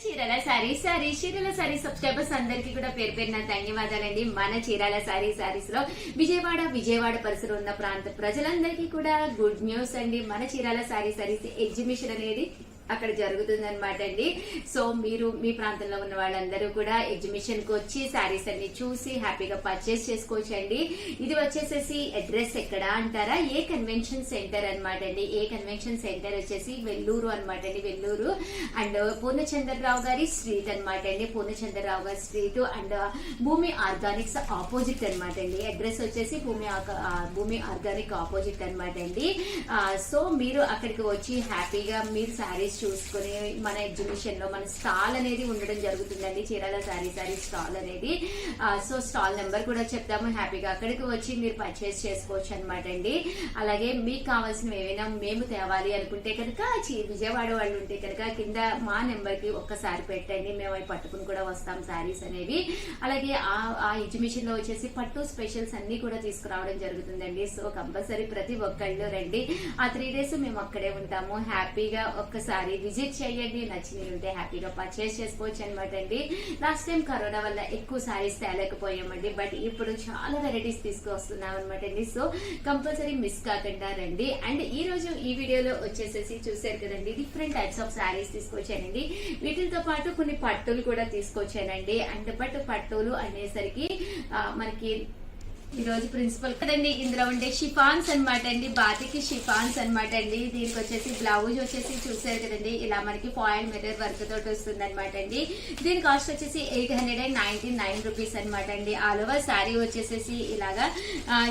Chirala sorry subscribers అందరికీ కూడా పేరు పేరున ధన్యవాదాలండి. మన చీరాల సారీస్ లో విజయవాడ పరిసర ఉన్న ప్రాంత ప్రజలందరికీ కూడా గుడ్ న్యూస్ అండి. మన చీరాల సారీస్ ఎగ్జిబిషన్ అనేది అక్కడ జరుగుతుంది అనమాట అండి. సో మీరు మీ ప్రాంతంలో ఉన్న వాళ్ళందరూ కూడా ఎగ్జిబిషన్ కు వచ్చి శారీస్ అన్ని చూసి హ్యాపీగా పర్చేస్ చేసుకోవచ్చు అండి. ఇది వచ్చేసేసి అడ్రస్ ఎక్కడ అంటారా, ఏ కన్వెన్షన్ సెంటర్ అనమాట అండి. ఏ కన్వెన్షన్ సెంటర్ వచ్చేసి వెల్లూరు అనమాట అండి. వెల్లూరు అండ్ పూర్ణచంద్రరావు గారి స్ట్రీట్ అనమాట అండి. పూర్ణచంద్రరావు గారి స్ట్రీట్ అండ్ భూమి ఆర్గానిక్స్ ఆపోజిట్ అనమాట అండి. అడ్రస్ వచ్చేసి భూమి ఆర్గానిక్ ఆపోజిట్ అనమాట అండి. సో మీరు అక్కడికి వచ్చి హ్యాపీగా మీరు శారీస్ చూసుకుని మన ఎగ్జిబిషన్ లో మన స్టాల్ అనేది ఉండడం జరుగుతుందండి. చీరాల సారీ స్టాల్ అనేది. సో స్టాల్ నెంబర్ కూడా చెప్తాము. హ్యాపీగా అక్కడికి వచ్చి మీరు పర్చేస్ చేసుకోవచ్చు అనమాట అండి. అలాగే మీకు కావాల్సినవి ఏవైనా మేము తేవాలి అనుకుంటే కనుక విజయవాడ వాళ్ళు ఉంటే కనుక కింద మా నెంబర్ కి ఒక్కసారి పెట్టండి, మేము అవి పట్టుకుని కూడా వస్తాం శారీస్ అనేవి. అలాగే ఆ ఎగ్జిబిషన్ లో వచ్చేసి పట్టు స్పెషల్స్ అన్ని కూడా తీసుకురావడం జరుగుతుందండి. సో కంపల్సరీ ప్రతి ఒక్కళ్ళు రండి. ఆ 3 days మేము అక్కడే ఉంటాము. హ్యాపీగా ఒక్కసారి విజిట్ చేయండి. నచ్చినవి ఉంటే హ్యాపీగా పర్చేస్ చేసుకోవచ్చు అనమాట అండి. లాస్ట్ టైం కరోనా వల్ల ఎక్కువ సారీస్ తేలేకపోయామండి, బట్ ఇప్పుడు చాలా వెరైటీస్ తీసుకొస్తున్నాం అనమాట అండి. సో కంపల్సరీ మిస్ కాకుండా రండి. అండ్ ఈ రోజు ఈ వీడియోలో వచ్చేసేసి చూసారు కదండి, డిఫరెంట్ టైప్స్ ఆఫ్ సారీస్ తీసుకొచ్చానండి. వీటితో పాటు కొన్ని పట్టులు కూడా తీసుకొచ్చానండి. అండ్ బట్ పట్టులు అనేసరికి మనకి ఈ రోజు ప్రిన్సిపల్ కదండి. ఇందులో ఉండే షిఫాన్స్ అనమాట అండి, బాతికి షిఫాన్స్ అనమాట అండి. దీనికి వచ్చేసి బ్లౌజ్ వచ్చేసి చూసారు కదండి, ఇలా మనకి ఫాయిల్ మిర్రర్ వర్క్ తోటి వస్తుంది అనమాట అండి. దీని కాస్ట్ వచ్చేసి 899 రూపీస్ అనమాట అండి. ఆల్ ఓవర్ శారీ వచ్చేసేసి ఇలాగా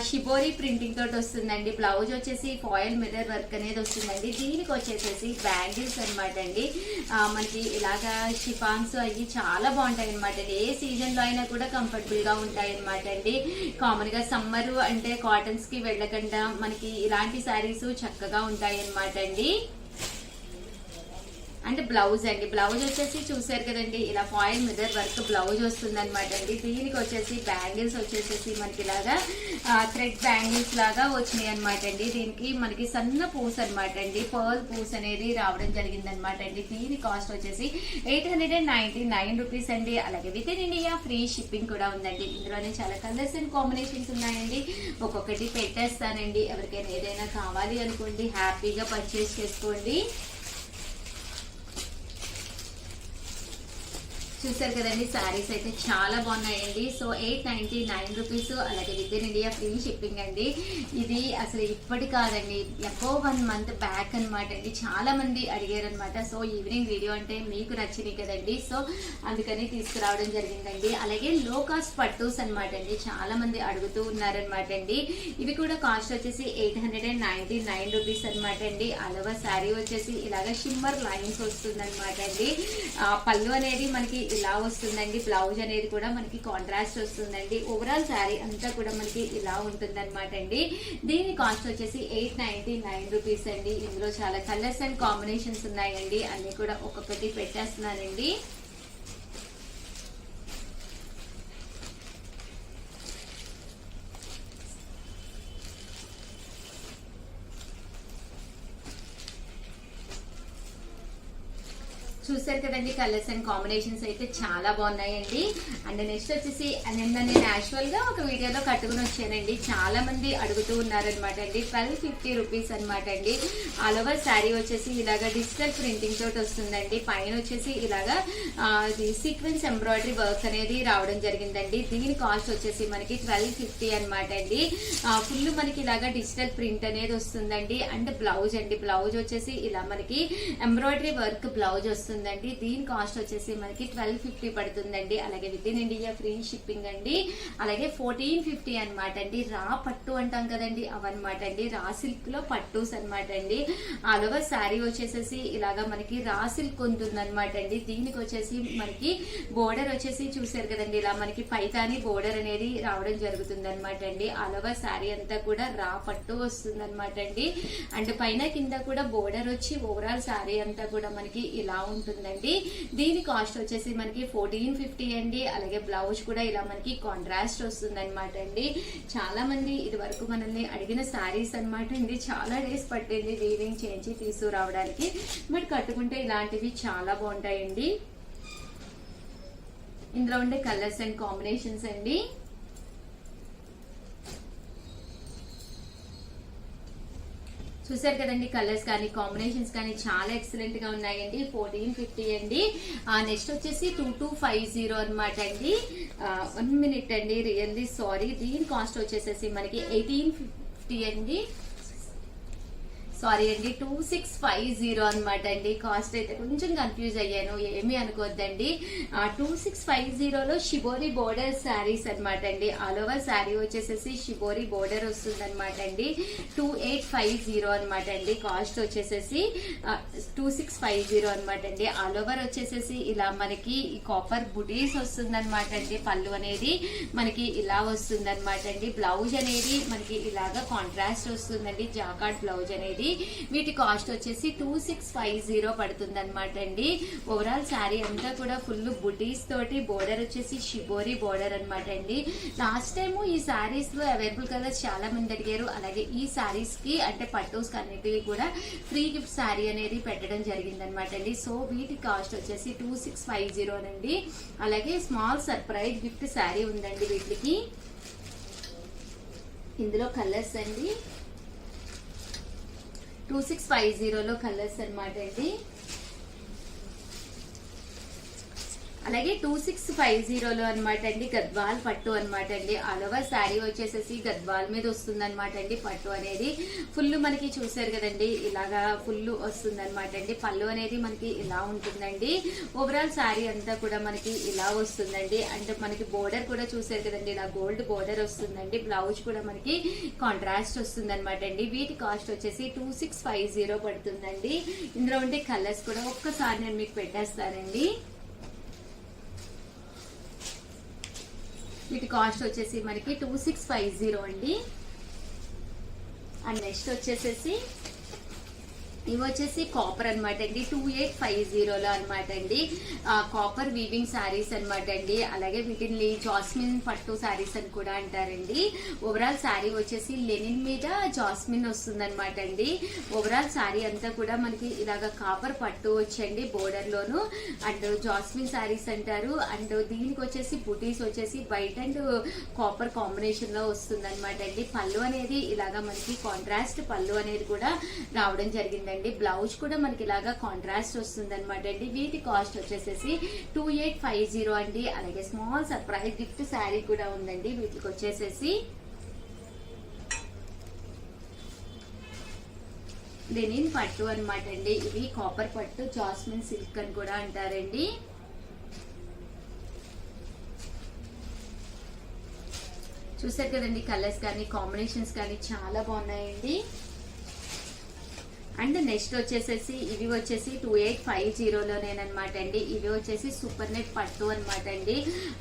షిబోరి ప్రింటింగ్ తోటి వస్తుందండి. బ్లౌజ్ వచ్చేసి ఫాయిల్ మిర్రర్ వర్క్ అనేది వస్తుందండి. దీనికి వచ్చేసేసి బ్యాంగిల్స్ అనమాట అండి. మనకి ఇలాగా షిఫాన్స్ అవి చాలా బాగుంటాయి అనమాట అండి. ఏ సీజన్ లో అయినా కూడా కంఫర్టబుల్ గా ఉంటాయి అనమాట అండి. కామన్ గా సమ్మర్ అంటే కాటన్స్ కి వెళ్ళకుండా మనకి ఇలాంటి శారీస్ చక్కగా ఉంటాయి అన్నమాట అండి. అంటే బ్లౌజ్ అండి, బ్లౌజ్ వచ్చేసి చూసారు కదండి, ఇలా ఫాయిల్ మిర్రర్ వర్క్ బ్లౌజ్ వస్తుంది అనమాట అండి. దీనికి వచ్చేసి బ్యాంగిల్స్ వచ్చేసేసి మనకి ఇలాగా థ్రెడ్ బ్యాంగిల్స్ లాగా వచ్చినాయి అనమాట అండి. దీనికి మనకి సన్న పూస్ అనమాట అండి, పర్ల్ పూస్ అనేది రావడం జరిగింది అనమాట అండి. దీని కాస్ట్ వచ్చేసి 899 రూపీస్ అండి. అలాగే within India free shipping కూడా ఉందండి. ఇందులోనే చాలా కలర్స్ అండ్ కాంబినేషన్స్ ఉన్నాయండి. ఒక్కొక్కటి పెట్టేస్తానండి. ఎవరికైనా ఏదైనా కావాలి అనుకోండి హ్యాపీగా పర్చేస్ చేసుకోండి. చూసారు కదండి, శారీస్ అయితే చాలా బాగున్నాయండి. So 899 rupees. అలాగే within India free shipping అండి. ఇది అసలు ఇప్పటి కాదండి, ఎక్కో 1 month బ్యాక్ అనమాట అండి. చాలా మంది అడిగారు అనమాట. సో ఈవినింగ్ వీడియో అంటే మీకు నచ్చినాయి కదండి, సో అందుకని తీసుకురావడం జరిగిందండి. అలాగే లో కాస్ట్ పట్టూస్ అనమాట అండి, చాలా మంది అడుగుతూ ఉన్నారనమాట అండి. ఇవి కూడా కాస్ట్ వచ్చేసి 899 రూపీస్ అనమాట అండి. అలవా శారీ వచ్చేసి ఇలాగ షిమ్మర్ లైన్స్ వస్తుంది అనమాట అండి. పళ్ళు అనేది మనకి ఇలా వస్తుందండి. బ్లౌజ్ అనేది కూడా మనకి కాంట్రాస్ట్ వస్తుందండి. ఓవరాల్ శారీ అంతా కూడా మనకి ఇలా ఉంటుంది అనమాట అండి. దీని కాస్ట్ వచ్చేసి 899 రూపీస్ అండి. ఇందులో చాలా కలర్స్ అండ్ కాంబినేషన్స్ ఉన్నాయండి. అన్ని కూడా ఒక్కొక్కటి పెట్టేస్తున్నానండి. చూసారు కదండి, కలర్స్ అండ్ కాంబినేషన్స్ అయితే చాలా బాగున్నాయండి. అండ్ నెక్స్ట్ వచ్చేసి నిన్న నేను యాక్చువల్ గా ఒక వీడియోలో కట్టుకుని వచ్చానండి. చాలా మంది అడుగుతూ ఉన్నారనమాట అండి. 1250 రూపీస్ అనమాట అండి. ఆల్ ఓవర్ శారీ వచ్చేసి ఇలాగా డిజిటల్ ప్రింటింగ్ తోటి వస్తుందండి. పైన వచ్చేసి ఇలాగా సీక్వెన్స్ ఎంబ్రాయిడరీ వర్క్ అనేది రావడం జరిగిందండి. దీని కాస్ట్ వచ్చేసి మనకి 1250 అనమాట అండి. ఫుల్ మనకి ఇలాగా డిజిటల్ ప్రింట్ అనేది వస్తుందండి. అండ్ బ్లౌజ్ అండి, బ్లౌజ్ వచ్చేసి ఇలా మనకి ఎంబ్రాయిడరీ వర్క్ బ్లౌజ్ వస్తుంది. దీని కాస్ట్ వచ్చేసి మనకి 1250 పడుతుందండి. అలాగే within India free shipping అండి. అలాగే 1450 అనమాట అండి. రా పట్టు అంటాం కదండి, అవన్నమాట అండి. రా సిల్క్ లో పట్టూస్ అనమాట అండి. ఆల్ ఓవర్ శారీ వచ్చేసేసి ఇలాగా మనకి రా సిల్క్ ఉంటుంది అనమాట అండి. దీనికి వచ్చేసి మనకి బోర్డర్ వచ్చేసి చూసారు కదండి, ఇలా మనకి పైతాని బోర్డర్ అనేది రావడం జరుగుతుంది అనమాట అండి. ఆల్ ఓవర్ శారీ అంతా కూడా రా పట్టు వస్తుంది అనమాట అండి. అండ్ పైన కింద కూడా బోర్డర్ వచ్చి ఓవరాల్ శారీ అంతా కూడా మనకి ఇలా ఉంటుందండి. దీని కాస్ట్ వచ్చేసి మనకి 1450 అండి. అలాగే బ్లౌజ్ కూడా ఇలా మనకి కాంట్రాస్ట్ వస్తుంది అనమాట అండి. చాలా మంది ఇది వరకు మనల్ని అడిగిన శారీస్ అనమాట అండి. చాలా డేస్ పట్టింది వీవింగ్ చేయించి తీసుకురావడానికి, బట్ కట్టుకుంటే ఇలాంటివి చాలా బాగుంటాయండి. ఇందులో ఉండే కలర్స్ అండ్ కాంబినేషన్స్ అండి. చూసారు కదండి, కలర్స్ కానీ కాంబినేషన్స్ కానీ చాలా ఎక్సలెంట్ గా ఉన్నాయండి. 1450 అండి. నెక్స్ట్ వచ్చేసి 2250 అనమాట అండి. 1 మినిట్ అండి, రియల్లీ సారీ, దీని కాస్ట్ వచ్చేసేసి మనకి 1850 అండి. సారీ అండి, 2650 అనమాట అండి. కాస్ట్ అయితే కొంచెం కన్ఫ్యూజ్ అయ్యాను, ఏమీ అనుకోవద్దండి. 2650లో షిబోరి బోర్డర్ శారీస్ అనమాట అండి. ఆల్ ఓవర్ శారీ వచ్చేసేసి షిబోరి బోర్డర్ వస్తుంది అనమాట అండి. 2850 అనమాట అండి. కాస్ట్ వచ్చేసేసి 2650 అనమాట అండి. ఆల్ ఓవర్ వచ్చేసేసి ఇలా మనకి కాపర్ బుటీస్ వస్తుంది అనమాట అండి. పళ్ళు అనేది మనకి ఇలా వస్తుంది అనమాట అండి. బ్లౌజ్ అనేది మనకి ఇలాగా కాంట్రాస్ట్ వస్తుందండి, జాకార్డ్ బ్లౌజ్ అనేది. వీటి కాస్ట్ వచ్చేసి 2650 పడుతుంది అనమాట అండి. ఓవరాల్ శారీ అంతా కూడా ఫుల్ బుటీస్ తోటి, బోర్డర్ వచ్చేసి షిబోరి బోర్డర్ అనమాట అండి. లాస్ట్ టైము ఈ శారీస్ లో అవైలబుల్ కలర్స్ చాలా మంది అడిగారు. అలాగే ఈ శారీస్ కి అంటే పట్టూస్ అన్నిటివి కూడా ఫ్రీ గిఫ్ట్ శారీ అనేది పెట్టడం జరిగింది అనమాట అండి. సో వీటి కాస్ట్ వచ్చేసి 2650 అండి. అలాగే స్మాల్ సర్ప్రైజ్ గిఫ్ట్ శారీ ఉందండి వీటికి. ఇందులో కలర్స్ అండి 2650లో కలర్స్ అనమాట అండి. అలాగే 2650లో అనమాట అండి గద్వాల్ పట్టు అనమాట అండి. ఆల్ ఓవర్ శారీ వచ్చేసేసి గద్వాల్ మీద వస్తుంది అనమాట అండి. పట్టు అనేది ఫుల్ మనకి చూసారు కదండి, ఇలాగా ఫుల్ వస్తుంది అనమాట అండి. పళ్ళు అనేది మనకి ఇలా ఉంటుందండి. ఓవరాల్ శారీ అంతా కూడా మనకి ఇలా వస్తుందండి. అండ్ మనకి బోర్డర్ కూడా చూసారు కదండి, ఇలా గోల్డ్ బోర్డర్ వస్తుందండి. బ్లౌజ్ కూడా మనకి కాంట్రాస్ట్ వస్తుంది అనమాట అండి. వీటి కాస్ట్ వచ్చేసి 2650 పడుతుందండి. ఇందులో ఉండే కలర్స్ కూడా ఒక్కసారి నేను మీకు పెట్టేస్తానండి. వీటి కాస్ట్ వచ్చేసి మనకి 2650 అండి. అండ్ నెక్స్ట్ వచ్చేసేసి ఇవి వచ్చేసి కాపర్ అనమాట అండి. 2850లో అనమాట అండి. కాపర్ వీవింగ్ శారీస్ అనమాట అండి. అలాగే వీటిని జాస్మిన్ పట్టు శారీస్ అని కూడా అంటారండి. ఓవరాల్ శారీ వచ్చేసి లెనిన్ మీద జాస్మిన్ వస్తుంది అనమాట అండి. ఓవరాల్ శారీ అంతా కూడా మనకి ఇలాగ కాపర్ పట్టు వచ్చండి border loan. And jasmine saris అంటారు. అండ్ దీనికి వచ్చేసి బుటీస్ వచ్చేసి వైట్ అండ్ కాపర్ కాంబినేషన్ లో వస్తుంది అనమాట అండి. పళ్ళు అనేది ఇలాగా మనకి కాంట్రాస్ట్ పళ్ళు అనేది కూడా రావడం జరిగింది. బ్లౌజ్ కూడా మనకి ఇలాగా కాంట్రాస్ట్ వస్తుంది అనమాట అండి. వీటి కాస్ట్ వచ్చేసేసి 2850 అండి. అలాగే స్మాల్ సర్ప్రైజ్ గిఫ్ట్ శారీ కూడా ఉందండి. వీటికి వచ్చేసేసి లెనిన్ పట్టు అనమాట అండి. ఇవి కాపర్ పట్టు, జాస్మిన్ సిల్క్ అని కూడా అంటారండి. చూసారు కదండి, కలర్స్ కానీ కాంబినేషన్స్ కానీ చాలా బాగున్నాయండి. అండ్ నెక్స్ట్ వచ్చేసేసి ఇవి వచ్చేసి 2850లోనేనమాట అండి. ఇవి వచ్చేసి సూపర్ నెట్ పట్టు అనమాట అండి.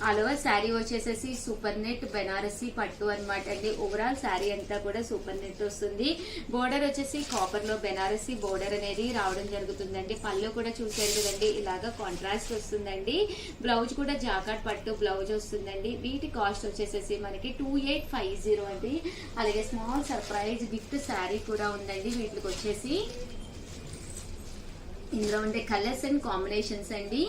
ఆల్ ఓవర్ శారీ వచ్చేసేసి సూపర్ నెట్ బెనారసీ పట్టు అనమాట అండి. ఓవరాల్ శారీ అంతా కూడా సూపర్ నెట్ వస్తుంది. బోర్డర్ వచ్చేసి కాపర్ లో బెనారసీ బోర్డర్ అనేది రావడం జరుగుతుందండి. పళ్ళు కూడా చూసారు కదండి, ఇలాగా కాంట్రాస్ట్ వస్తుందండి. బ్లౌజ్ కూడా జాకార్డ్ పట్టు బ్లౌజ్ వస్తుందండి. వీటి కాస్ట్ వచ్చేసేసి మనకి 2850 అండి. అలాగే స్మాల్ సర్ప్రైజ్ గిఫ్ట్ శారీ కూడా ఉందండి. వీటికి వచ్చేసి ఇందులో ఉండే కలర్స్ అండ్ కాంబినేషన్స్ అండి.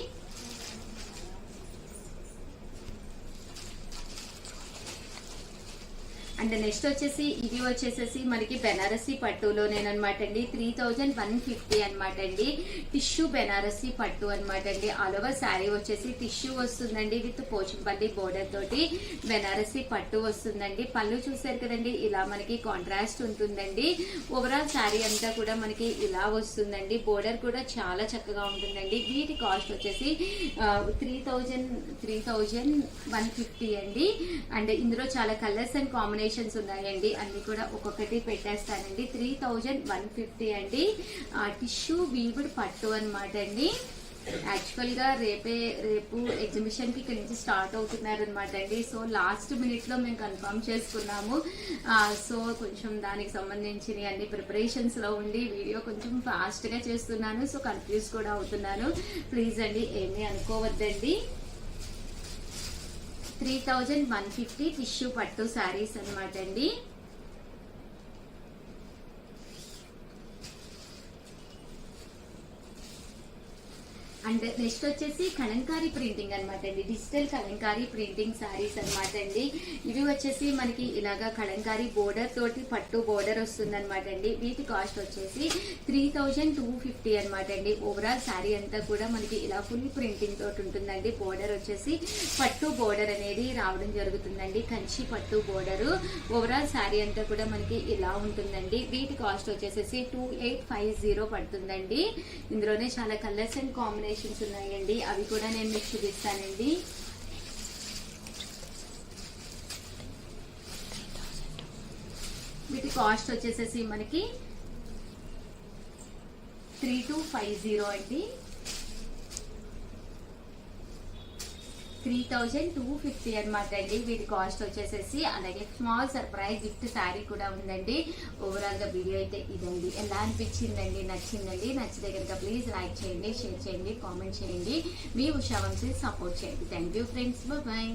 అండ్ నెక్స్ట్ వచ్చేసి ఇవి వచ్చేసేసి మనకి బెనారసీ పట్టులోనేనమాట అండి. 3150 అనమాట అండి. టిష్యూ బెనారసీ పట్టు అనమాట అండి. ఆల్ ఓవర్ శారీ వచ్చేసి టిష్యూ వస్తుందండి విత్ పోచంపల్లి బోర్డర్ తోటి బెనారసీ పట్టు వస్తుందండి. పళ్ళు చూసారు కదండి, ఇలా మనకి కాంట్రాస్ట్ ఉంటుందండి. ఓవరాల్ శారీ అంతా కూడా మనకి ఇలా వస్తుందండి. బోర్డర్ కూడా చాలా చక్కగా ఉంటుందండి. వీటి కాస్ట్ వచ్చేసి 3150 అండి. అండ్ ఇందులో చాలా కలర్స్ అండ్ కాంబినేషన్స్ ఉన్నాయండి. అన్ని కూడా ఒక్కొక్కటి పెట్టేస్తానండి. 3150 అండి. టిష్యూ వీవుడ్ పట్టు అనమాట అండి. యాక్చువల్ గా రేపు ఎగ్జిబిషన్ కి ఇక్కడ నుంచి స్టార్ట్ అవుతున్నారు అనమాట అండి. సో లాస్ట్ మినిట్ లో మేము కన్ఫర్మ్ చేసుకున్నాము. సో కొంచెం దానికి సంబంధించిన అన్ని ప్రిపరేషన్స్ లో ఉండి వీడియో కొంచెం ఫాస్ట్ గా చేస్తున్నాను. సో కన్ఫ్యూజ్ కూడా అవుతున్నాను. ప్లీజ్ అండి, ఏమీ అనుకోవద్దండి. 3150 టిష్యూ పట్టు శారీస్ అనమాట అండి. అండ్ నెక్స్ట్ వచ్చేసి కలంకారీ ప్రింటింగ్ అనమాట అండి, డిజిటల్ కలంకారీ ప్రింటింగ్ సారీస్ అనమాట అండి. ఇవి వచ్చేసి మనకి ఇలాగా కలంకారీ బోర్డర్ తోటి పట్టు బోర్డర్ వస్తుంది అనమాట అండి. వీటి కాస్ట్ వచ్చేసి 3250 అనమాట అండి. ఓవరాల్ శారీ అంతా కూడా మనకి ఇలా ఫుల్ ప్రింటింగ్ తోటి ఉంటుందండి. బోర్డర్ వచ్చేసి పట్టు బోర్డర్ అనేది రావడం జరుగుతుందండి, కంచి పట్టు బోర్డర్. ఓవరాల్ శారీ అంతా కూడా మనకి ఇలా ఉంటుందండి. వీటి కాస్ట్ వచ్చేసి 2850 పడుతుందండి. ఇందులోనే చాలా కలర్స్ అండ్ కాంబినేషన్స్ ఉన్నాయండి, అవి కూడా నేను మీకు చూపిస్తానండి. వీటి కాస్ట్ వచ్చేసి మనకి 3250 అండి. 3250 అనమాట అండి వీటి కాస్ట్ వచ్చేసేసి. అలాగే స్మాల్ సర్ప్రైజ్ గిఫ్ట్ శారీ కూడా ఉందండి. ఓవరాల్ గా వీడియో అయితే ఇదండి. ఎలా అనిపించిందండి? నచ్చిందండి? నచ్చితే కనుక ప్లీజ్ లైక్ చేయండి, షేర్ చేయండి, కామెంట్ చేయండి. మీ ఉషా వంశీ సపోర్ట్ చేయండి. Thank you friends, bye.